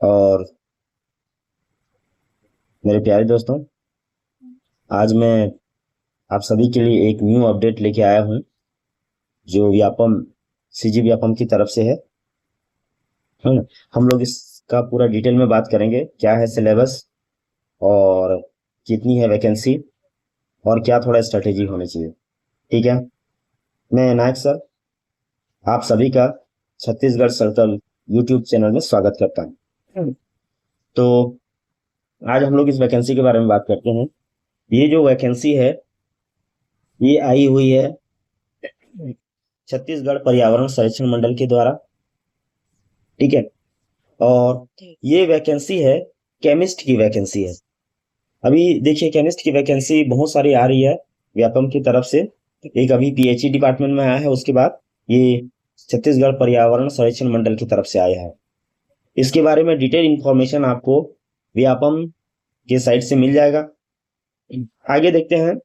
और मेरे प्यारे दोस्तों, आज मैं आप सभी के लिए एक न्यू अपडेट लेके आया हूँ जो व्यापम सीजी व्यापम की तरफ से है ना। हम लोग इसका पूरा डिटेल में बात करेंगे, क्या है सिलेबस और कितनी है वैकेंसी और क्या थोड़ा स्ट्रेटेजी होनी चाहिए। ठीक है, मैं नायक सर आप सभी का छत्तीसगढ़ सर्कल यूट्यूब चैनल में स्वागत करता हूँ। तो आज हम लोग इस वैकेंसी के बारे में बात करते हैं। ये जो वैकेंसी है ये आई हुई है छत्तीसगढ़ पर्यावरण संरक्षण मंडल के द्वारा। ठीक है, और ये वैकेंसी है केमिस्ट की वैकेंसी है। अभी देखिए, केमिस्ट की वैकेंसी बहुत सारी आ रही है व्यापम की तरफ से। एक अभी पीएचई डिपार्टमेंट में आया है, उसके बाद ये छत्तीसगढ़ पर्यावरण संरक्षण मंडल की तरफ से आया है। इसके बारे में डिटेल इंफॉर्मेशन आपको व्यापम के साइट से मिल जाएगा। आगे देखते हैं।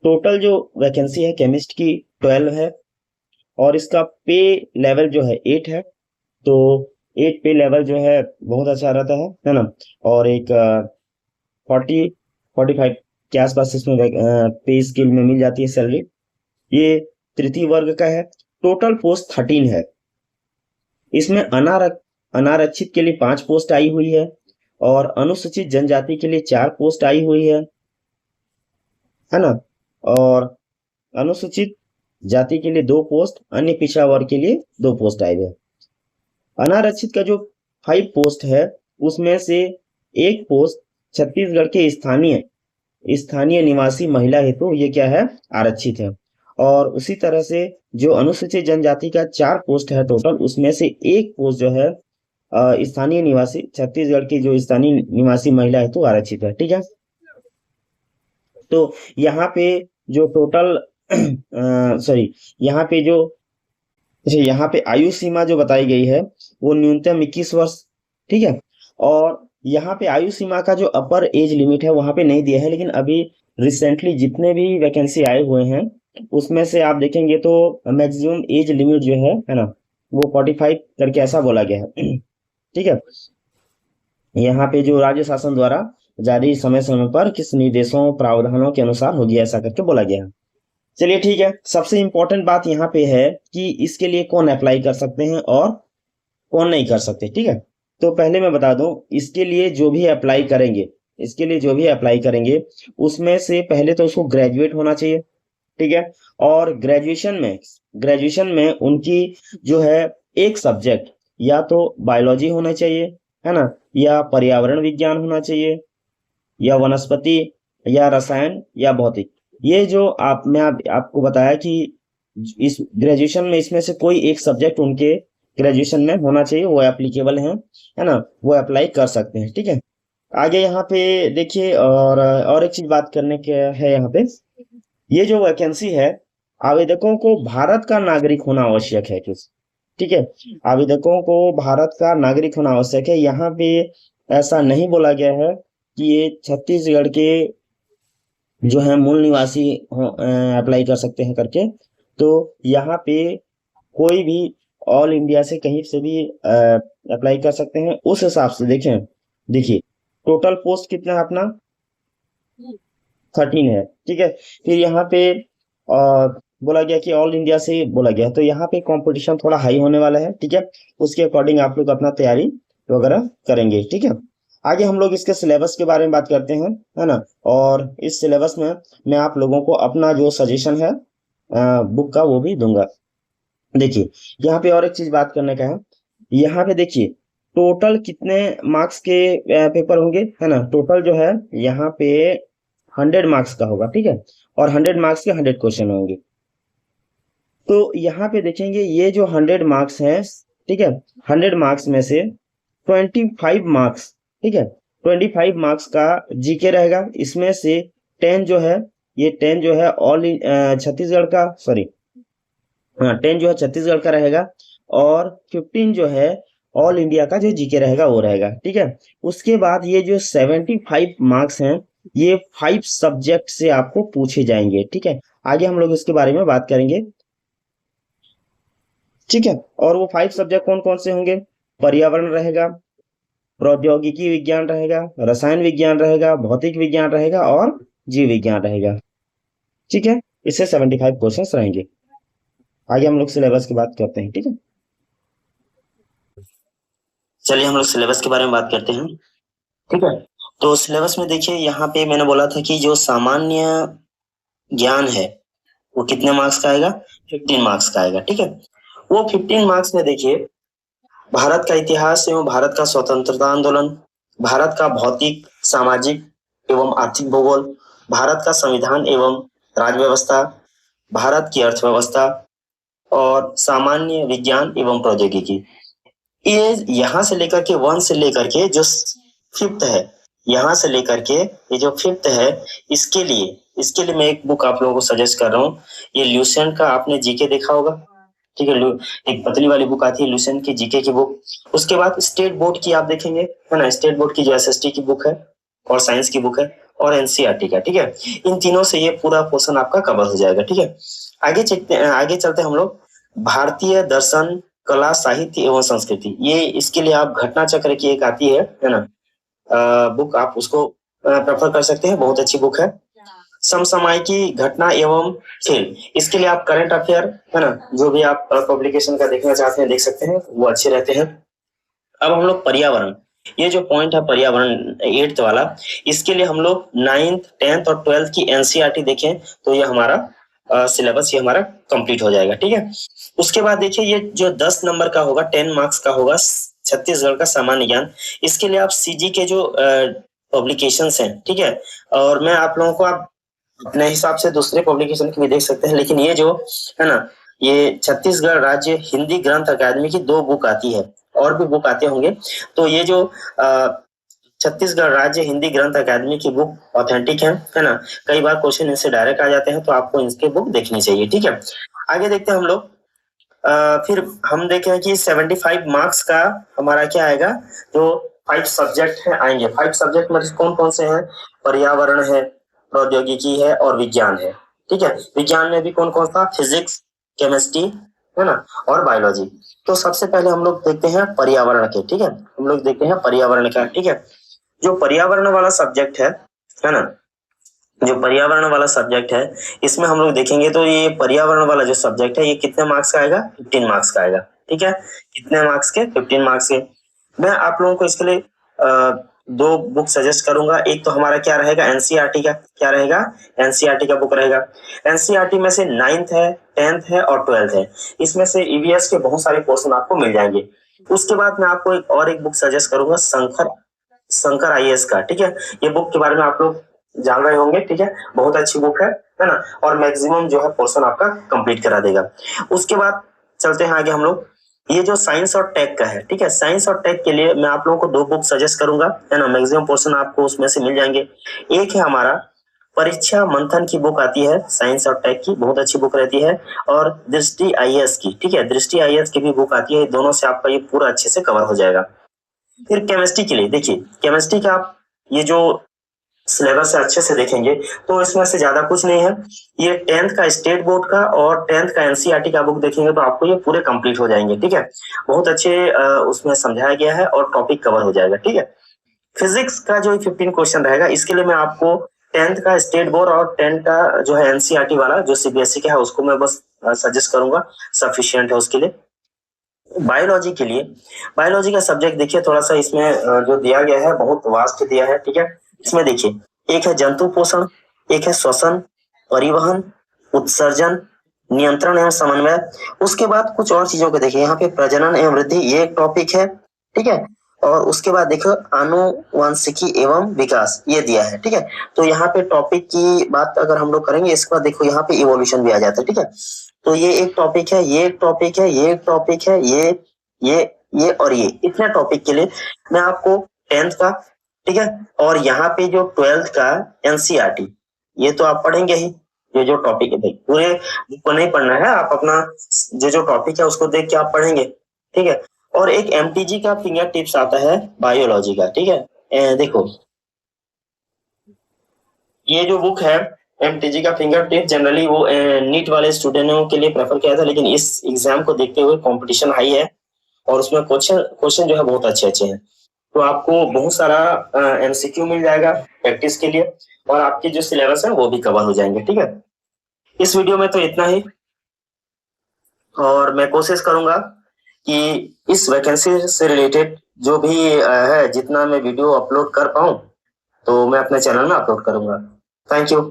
टोटल जो वैकेंसी है केमिस्ट की 12 है और इसका पे लेवल जो है 8 है। तो 8 पे लेवल जो है बहुत अच्छा रहता है ना। और एक 45 के आसपास इसमें पे स्केल में मिल जाती है सैलरी। ये तृतीय वर्ग का है। टोटल पोस्ट 13 है। इसमें अनारक्षित के लिए 5 पोस्ट आई हुई है और अनुसूचित जनजाति के लिए 4 पोस्ट आई हुई है ना। और अनुसूचित जाति के लिए 2 पोस्ट, अन्य पिछड़ा वर्ग के लिए 2 पोस्ट आए हुए। अनारक्षित का जो 5 पोस्ट है उसमें से एक पोस्ट छत्तीसगढ़ के स्थानीय निवासी महिला हेतु ये क्या है, आरक्षित है। और उसी तरह से जो अनुसूचित जनजाति का 4 पोस्ट है टोटल, उसमें से एक पोस्ट जो है स्थानीय निवासी छत्तीसगढ़ की जो स्थानीय निवासी महिला हेतु आरक्षित है। ठीक है, तो यहाँ पे जो टोटल सॉरी यहाँ पे जो अच्छा, यहाँ पे आयु सीमा जो बताई गई है वो न्यूनतम 21 वर्ष। ठीक है, और यहाँ पे आयु सीमा का जो अपर एज लिमिट है वहां पे नहीं दिया है, लेकिन अभी रिसेंटली जितने भी वैकेंसी आए हुए हैं उसमें से आप देखेंगे तो मैक्सिमम एज लिमिट जो है ना, वो 45 करके ऐसा बोला गया है। ठीक है, यहाँ पे जो राज्य शासन द्वारा जारी समय समय पर किस निर्देशों प्रावधानों के अनुसार होगी ऐसा करके बोला गया है। चलिए ठीक है, सबसे इंपॉर्टेंट बात यहाँ पे है कि इसके लिए कौन अप्लाई कर सकते हैं और कौन नहीं कर सकते। ठीक है, तो पहले मैं बता दूं, इसके लिए जो भी अप्लाई करेंगे उसमें से पहले तो उसको ग्रेजुएट होना चाहिए। ठीक है, और ग्रेजुएशन में उनकी जो है एक सब्जेक्ट या तो बायोलॉजी होना चाहिए, है ना, या पर्यावरण विज्ञान होना चाहिए, या वनस्पति, या रसायन, या भौतिक। ये जो आपको बताया कि इस ग्रेजुएशन में इसमें से कोई एक सब्जेक्ट उनके ग्रेजुएशन में होना चाहिए, वो एप्लीकेबल है ना, वो अप्लाई कर सकते हैं। ठीक है, आगे यहाँ पे देखिए, और एक चीज बात करने के है यहाँ पे। ये जो वैकेंसी है, आवेदकों को भारत का नागरिक होना आवश्यक है कुछ। ठीक है, आवेदकों को भारत का नागरिक होना आवश्यक है। यहाँ पे ऐसा नहीं बोला गया है कि ये छत्तीसगढ़ के जो है मूल निवासी अप्लाई कर सकते हैं करके। तो यहाँ पे कोई भी ऑल इंडिया से कहीं से भी अप्लाई कर सकते हैं। उस हिसाब से देखें, देखिए टोटल पोस्ट कितना है अपना, 13 है। ठीक है, फिर यहाँ पे बोला गया कि ऑल इंडिया से बोला गया, तो यहाँ पे कंपटीशन थोड़ा हाई होने वाला है। ठीक है, उसके अकॉर्डिंग आप लोग अपना तैयारी वगैरह करेंगे। ठीक है, आगे हम लोग इसके सिलेबस के बारे में बात करते हैं, है ना। और इस सिलेबस में मैं आप लोगों को अपना जो सजेशन है बुक का वो भी दूंगा। देखिए, यहाँ पे और एक चीज बात करने का है। यहाँ पे देखिए टोटल कितने मार्क्स के पेपर होंगे, है ना। टोटल जो है यहाँ पे 100 मार्क्स का होगा। ठीक है, और 100 मार्क्स के 100 क्वेश्चन होंगे। तो यहाँ पे देखेंगे ये जो 100 मार्क्स हैं, ठीक है, 100 मार्क्स में से 25 मार्क्स, ठीक है, 25 मार्क्स का जीके रहेगा। इसमें से 10 जो है, ये 10 जो है छत्तीसगढ़ का, सॉरी, हाँ 10 जो है छत्तीसगढ़ का रहेगा, और 15 जो है ऑल इंडिया का जो जीके रहेगा वो रहेगा। ठीक है, उसके बाद ये जो 75 मार्क्स हैं ये 5 सब्जेक्ट से आपको पूछे जाएंगे। ठीक है, आगे हम लोग इसके बारे में बात करेंगे। ठीक है, और वो 5 सब्जेक्ट कौन कौन से होंगे, पर्यावरण रहेगा, प्रौद्योगिकी विज्ञान रहेगा, रसायन विज्ञान रहेगा, भौतिक विज्ञान रहेगा और जीव विज्ञान रहेगा। ठीक है, इससे 75 क्वेश्चंस रहेंगे। आगे हम लोग सिलेबस की बात करते हैं। ठीक है, चलिए हम लोग सिलेबस के बारे में बात करते हैं। ठीक है, तो सिलेबस में देखिए यहाँ पे मैंने बोला था कि जो सामान्य ज्ञान है वो कितने मार्क्स का आएगा, 15 मार्क्स का आएगा। ठीक है, वो 15 मार्क्स में देखिए भारत का इतिहास एवं भारत का स्वतंत्रता आंदोलन, भारत का भौतिक सामाजिक एवं आर्थिक भूगोल, भारत का संविधान एवं राज्य व्यवस्था, भारत की अर्थव्यवस्था और सामान्य विज्ञान एवं प्रौद्योगिकी, ये यहाँ से लेकर के 1 से लेकर के जो 5th है, यहाँ से लेकर के ये जो 5th है, इसके लिए मैं एक बुक आप लोगों को सजेस्ट कर रहा हूँ। ये ल्यूसेंट का आपने जीके देखा होगा। ठीक है, एक पतली वाली बुक आती है ल्यूसेंट की जीके की बुक। उसके बाद स्टेट बोर्ड की आप देखेंगे, है ना, स्टेट बोर्ड की जो एसएसटी की बुक है और साइंस की बुक है और एनसीईआरटी का। ठीक है, इन तीनों से ये पूरा पोर्शन आपका कवर हो जाएगा। ठीक है, आगे चलते हम लोग भारतीय दर्शन, कला, साहित्य एवं संस्कृति। ये इसके लिए आप घटना चक्र की एक आती है ना बुक, आप उसको प्रेफर कर सकते हैं, बहुत अच्छी बुक है। समसामयिकी, घटना एवं खेल, इसके लिए आप करंट अफेयर, है ना, जो भी आप पब्लिकेशन का देखना चाहते हैं देख सकते हैं, वो अच्छे रहते हैं। अब हम लोग पर्यावरण, ये जो पॉइंट है पर्यावरण 8th वाला, इसके लिए हम लोग 9th 10th और 12th की एनसीईआरटी देखें तो ये हमारा सिलेबस ये हमारा कंप्लीट हो जाएगा। ठीक है, उसके बाद देखिए ये जो 10 नंबर का होगा, 10 मार्क्स का होगा, छत्तीसगढ़ का सामान्य ज्ञान। इसके लिए आप सीजी के जो पब्लिकेशंस हैं, ठीक है, और मैं आप लोगों को आप अपने हिसाब से दूसरे पब्लिकेशन की भी देख सकते हैं, लेकिन ये जो है ना, ये छत्तीसगढ़ राज्य हिंदी ग्रंथ अकादमी की 2 बुक आती है, और भी बुक आते होंगे। तो ये जो छत्तीसगढ़ राज्य हिंदी ग्रंथ अकादमी की बुक ऑथेंटिक है ना, कई बार क्वेश्चन इनसे डायरेक्ट आ जाते हैं, तो आपको इनके बुक देखनी चाहिए। ठीक है, आगे देखते हैं हम लोग। फिर हम देखें कि 75 मार्क्स का हमारा क्या आएगा, जो 5 सब्जेक्ट है आएंगे। 5 सब्जेक्ट मतलब कौन कौन से हैं, पर्यावरण है, प्रौद्योगिकी है और विज्ञान है। ठीक है, विज्ञान में भी कौन कौन सा, फिजिक्स, केमिस्ट्री, है ना, और बायोलॉजी। तो सबसे पहले हम लोग देखते हैं पर्यावरण के। ठीक है, हम लोग देखते हैं पर्यावरण का। ठीक है, जो पर्यावरण वाला सब्जेक्ट है ना, जो पर्यावरण वाला सब्जेक्ट है, इसमें हम लोग देखेंगे तो ये पर्यावरण वाला जो सब्जेक्ट है ये कितने मार्क्स का आएगा, 15 मार्क्स का आएगा। ठीक है, कितने मार्क्स के, 15 मार्क्स के। मैं आप लोगों को इसके लिए 2 बुक सजेस्ट करूंगा। एक तो हमारा क्या रहेगा, एनसीईआरटी का, क्या रहेगा, एनसीईआरटी का बुक रहेगा। एनसीईआरटी में से 9th है, 10th है और 12th है। इसमें से ईवीएस के बहुत सारे क्वेश्चन आपको मिल जाएंगे। उसके बाद मैं आपको एक बुक सजेस्ट करूंगा, शंकर आईएएस का। ठीक है, ये बुक के बारे में आप लोग जान रहे होंगे। ठीक है, बहुत अच्छी बुक है ना, और मैक्सिमम जो है पोर्शन आपका कंप्लीट करा देगा। उसके बाद चलते हैं आगे हम लोग, ये जो साइंस और टेक का है। ठीक है, साइंस और टेक के लिए मैं आप लोगों को 2 बुक सजेस्ट करूंगा, है ना, मैक्सिमम पोर्शन आपको उसमें से मिल जाएंगे। एक है हमारा परीक्षा मंथन की बुक आती है, साइंस और टेक की, बहुत अच्छी बुक रहती है, और दृष्टि आईएएस की। ठीक है, दृष्टि आईएएस की भी बुक आती है, दोनों से आपका ये पूरा अच्छे से कवर हो जाएगा। फिर केमिस्ट्री के लिए देखिए, केमिस्ट्री का आप ये जो सिलेबस से अच्छे से देखेंगे तो इसमें से ज्यादा कुछ नहीं है। ये 10th का स्टेट बोर्ड का और 10th का एनसीईआरटी का बुक देखेंगे तो आपको ये पूरे कंप्लीट हो जाएंगे। ठीक है, बहुत अच्छे उसमें समझाया गया है और टॉपिक कवर हो जाएगा। ठीक है, फिजिक्स का जो 15 क्वेश्चन रहेगा, इसके लिए मैं आपको 10th का स्टेट बोर्ड और 10th का जो है एनसीईआरटी वाला जो सीबीएसई का है उसको मैं बस सजेस्ट करूंगा, सफिशियंट है उसके लिए। बायोलॉजी के लिए, बायोलॉजी का सब्जेक्ट देखिए थोड़ा सा इसमें जो दिया गया है बहुत वास्ट दिया है। ठीक है, इसमें देखिए एक है जंतु पोषण, एक है श्वसन, परिवहन, उत्सर्जन, नियंत्रण एवं समन्वय। उसके बाद कुछ और चीजों को देखिए, यहाँ पे प्रजनन एवं वृद्धि ये एक टॉपिक है। ठीक है, और उसके बाद देखो आनुवंशिकी एवं विकास ये दिया है। ठीक है, तो यहाँ पे टॉपिक की बात अगर हम लोग करेंगे, इसके बाद देखो यहाँ पे इवोल्यूशन भी आ जाता है। ठीक है, तो ये एक टॉपिक है, ये एक टॉपिक है, ये एक टॉपिक है, ये और ये इतने टॉपिक के लिए मैं आपको 10th का, ठीक है, और यहाँ पे जो 12th का एनसीईआरटी ये तो आप पढ़ेंगे ही। ये जो टॉपिक है भाई पूरे बुक को नहीं पढ़ना है, आप अपना जो टॉपिक है उसको देख के आप पढ़ेंगे। ठीक है, और एक एमटीजी का फिंगर टिप्स आता है बायोलॉजी का। ठीक है, देखो ये जो बुक है एमटीजी का फिंगर टिप, जनरली वो नीट वाले स्टूडेंटों के लिए प्रेफर किया था, लेकिन इस एग्जाम को देखते हुए कंपटीशन हाई है और उसमें क्वेश्चन क्वेश्चन जो है बहुत अच्छे अच्छे हैं। तो आपको बहुत सारा एमसीक्यू मिल जाएगा प्रैक्टिस के लिए, और आपके जो सिलेबस है वो भी कवर हो जाएंगे। ठीक है, इस वीडियो में तो इतना ही, और मैं कोशिश करूंगा कि इस वैकेंसी से रिलेटेड जो भी है, जितना मैं वीडियो अपलोड कर पाऊं तो मैं अपने चैनल में अपलोड करूंगा। Thank you.